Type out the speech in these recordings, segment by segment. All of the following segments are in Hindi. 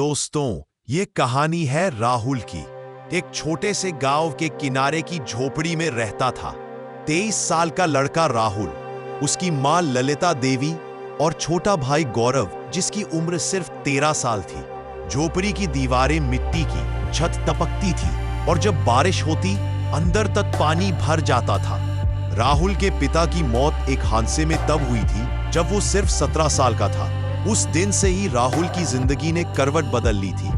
दोस्तों, ये कहानी है राहुल की। एक छोटे से गांव के किनारे की झोपड़ी में रहता था 23 साल का लड़का राहुल, उसकी मां ललिता देवी और छोटा भाई गौरव जिसकी उम्र सिर्फ 13 साल थी। झोपड़ी की दीवारें मिट्टी की, छत टपकती थी और जब बारिश होती अंदर तक पानी भर जाता था। राहुल के पिता की मौत एक हादसे में तब हुई थी जब वो सिर्फ 17 साल का था। उस दिन से ही राहुल की जिंदगी ने करवट बदल ली थी।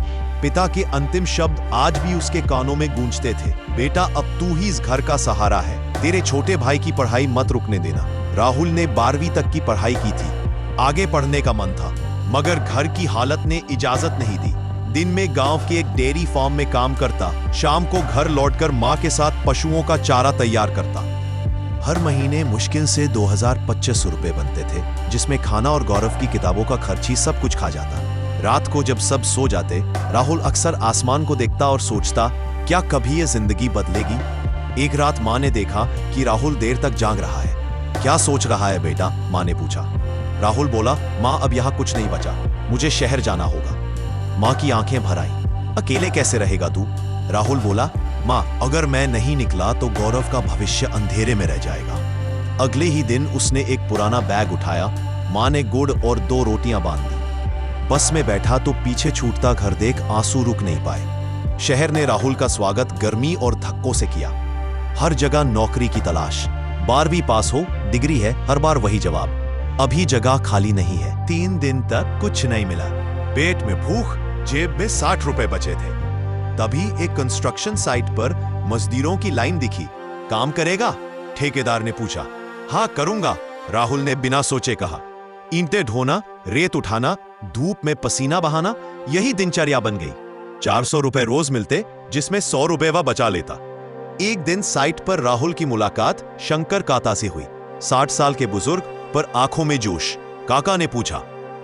पिता के अंतिम शब्द आज भी उसके कानों में गूंजते थे, बेटा अब तू ही इस घर का सहारा है, तेरे छोटे भाई की पढ़ाई मत रुकने देना। राहुल ने 12वीं तक की पढ़ाई की थी, आगे पढ़ने का मन था, मगर घर की हालत ने इजाजत नहीं दी। दिन में गांव के एक डेयरी फार्म में काम करता, शाम को घर लौटकर मां के साथ पशुओं का चारा तैयार करता। हर महीने मुश्किल से 2025 रुपए बनते थे, जिसमें खाना और गौरव की किताबों का खर्च ही सब कुछ खा जाता। रात को जब सब सो जाते, राहुल अक्सर आसमान को देखता और सोचता, क्या कभी ये जिंदगी बदलेगी। एक रात मां ने देखा कि राहुल देर तक जाग रहा है। क्या सोच रहा है बेटा, मां ने पूछा। राहुल बोला, मां अब यहाँ कुछ नहीं बचा, मुझे शहर जाना होगा। मां की आंखें भर आईं। अकेले कैसे रहेगा तू? राहुल बोला, मां अगर मैं नहीं निकला तो गौरव का भविष्य अंधेरे में रह जाएगा। अगले ही दिन उसने एक पुराना बैग उठाया। मां ने गुड़ और 2 रोटियां बांध दी। बस में बैठा तो पीछे छूटता घर देख आंसू रुक नहीं पाए। शहर ने राहुल का स्वागत गर्मी और धक्कों से किया। हर जगह नौकरी की तलाश, 12वीं पास हो, डिग्री है, हर बार वही जवाब, अभी जगह खाली नहीं है। 3 दिन तक कुछ नहीं मिला। पेट में भूख, जेब में 60 रुपए बचे थे। तभी एक कंस्ट्रक्शन साइट पर मजदूरों की लाइन दिखी। काम करेगा? ठेकेदार ने पूछा। हाँ करूंगा, राहुल ने बिना सोचे कहा। ईंटें ढोना, रेत उठाना, धूप में पसीना बहाना, यही दिनचर्या बन गई। 400 रुपए रोज मिलते, जिसमें 100 रुपए वह बचा लेता। एक दिन साइट पर राहुल की मुलाकात शंकर काका से हुई। 60 साल के बुजुर्ग पर आंखों में जोश। काका ने पूछा,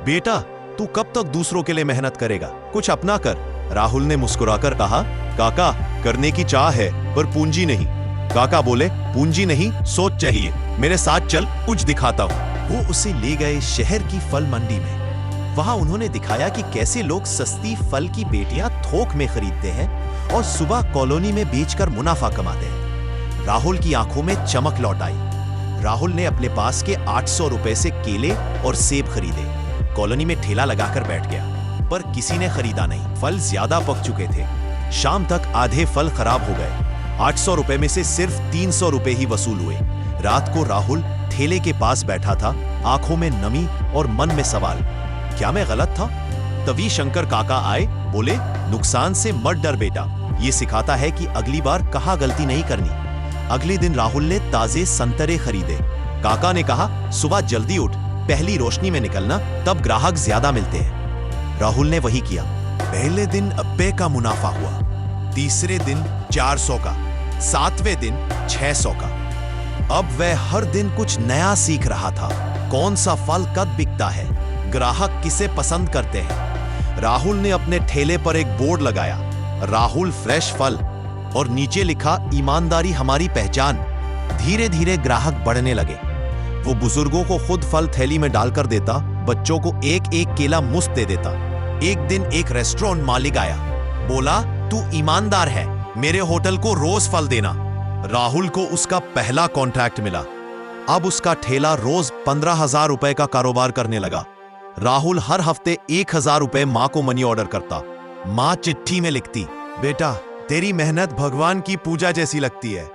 बेटा तू कब तक दूसरों के लिए मेहनत करेगा, कुछ अपना कर। राहुल ने मुस्कुराकर कहा, काका करने की चाह है पर पूंजी नहीं। काका बोले, पूंजी नहीं सोच चाहिए, मेरे साथ चल कुछ दिखाता हूं। वो उसे ले गए शहर की फल मंडी में। वहां उन्होंने दिखाया कि कैसे लोग सस्ती फल की पेटियां थोक में खरीदते हैं और सुबह कॉलोनी में बेचकर मुनाफा कमाते हैं। राहुल की आंखों में चमक लौट आई। राहुल ने अपने पास के 800 रुपए से केले और सेब खरीदे। कॉलोनी में ठेला लगाकर बैठ गया, पर किसी ने खरीदा नहीं। फल ज्यादा पक चुके थे। शाम तक आधे फल खराब हो गए। 800 रुपए में से सिर्फ 300 रुपए ही वसूल हुए। रात को राहुल ठेले के पास बैठा था, आंखों में नमी और मन में सवाल, क्या मैं गलत था? तभी शंकर काका आए, बोले, नुकसान से मत डर बेटा, ये सिखाता है कि अगली बार कहाँ गलती नहीं करनी। अगले दिन राहुल ने ताजे संतरे खरीदे। काका ने कहा, सुबह जल्दी उठ, पहली रोशनी में निकलना, तब ग्राहक ज्यादा मिलते हैं। राहुल ने वही किया। पहले दिन 90 का मुनाफा हुआ, तीसरे दिन 400 का, 7वें दिन 600 का। अब वह हर दिन कुछ नया सीख रहा था। कौन सा फल कब बिकता है, ग्राहक किसे पसंद करते हैं। राहुल ने अपने ठेले पर एक बोर्ड लगाया, राहुल फ्रेश फल, और नीचे लिखा, ईमानदारी हमारी पहचान। धीरे धीरे ग्राहक बढ़ने लगे। वो बुजुर्गों को खुद फल थैली में डालकर देता, बच्चों को एक एक केला मुफ्त दे देता। एक दिन एक रेस्टोरेंट मालिक आया, बोला, तू ईमानदार है, मेरे होटल को रोज फल देना। राहुल को उसका पहला कॉन्ट्रैक्ट मिला। अब उसका ठेला रोज 15,000 रुपए का कारोबार करने लगा। राहुल हर हफ्ते 1,000 रुपए मां को मनी ऑर्डर करता। मां चिट्ठी में लिखती, बेटा तेरी मेहनत भगवान की पूजा जैसी लगती है।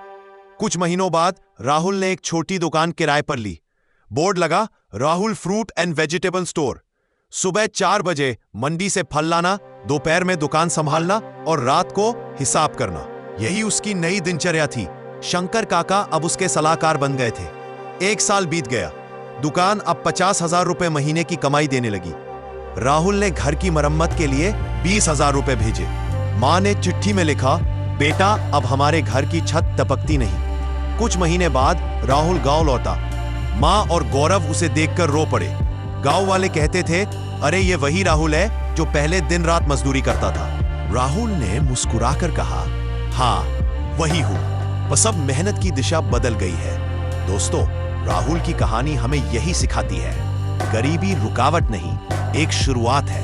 कुछ महीनों बाद राहुल ने एक छोटी दुकान किराए पर ली। बोर्ड लगा, Rahul fruit and vegetable store. सुबह 4 बजे मंडी से फल लाना, दोपहर में दुकान संभालना और रात को हिसाब करना, यही उसकी नई दिनचर्या थी। शंकर काका अब उसके सलाहकार बन गए थे। 1 साल बीत गया, दुकान अब 50,000 रुपए महीने की कमाई देने लगी। राहुल ने घर की मरम्मत के लिए 20,000 रुपए भेजे। मां ने चिट्ठी में लिखा, बेटा अब हमारे घर की छत टपकती नहीं। कुछ महीने बाद राहुल गांव लौटा। मां और गौरव उसे देखकर रो पड़े। गांव वाले कहते थे, अरे ये वही राहुल है जो पहले दिन रात मजदूरी करता था। राहुल ने मुस्कुराकर कहा, हाँ वही हूं, बस अब मेहनत की दिशा बदल गई है। दोस्तों, राहुल की कहानी हमें यही सिखाती है, गरीबी रुकावट नहीं, एक शुरुआत है।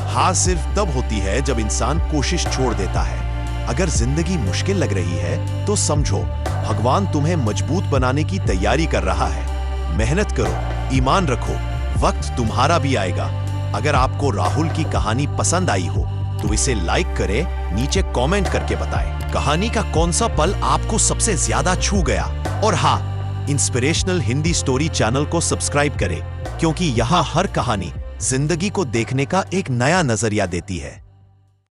हार सिर्फ तब होती है जब इंसान कोशिश छोड़ देता है। अगर जिंदगी मुश्किल लग रही है तो समझो, भगवान तुम्हें मजबूत बनाने की तैयारी कर रहा है। मेहनत करो, ईमान रखो, वक्त तुम्हारा भी आएगा। अगर आपको राहुल की कहानी पसंद आई हो तो इसे लाइक करें, नीचे कमेंट करके बताएं कहानी का कौन सा पल आपको सबसे ज्यादा छू गया। और हाँ, इंस्पिरेशनल हिंदी स्टोरी चैनल को सब्सक्राइब करें, क्योंकि यहाँ हर कहानी जिंदगी को देखने का एक नया नजरिया देती है।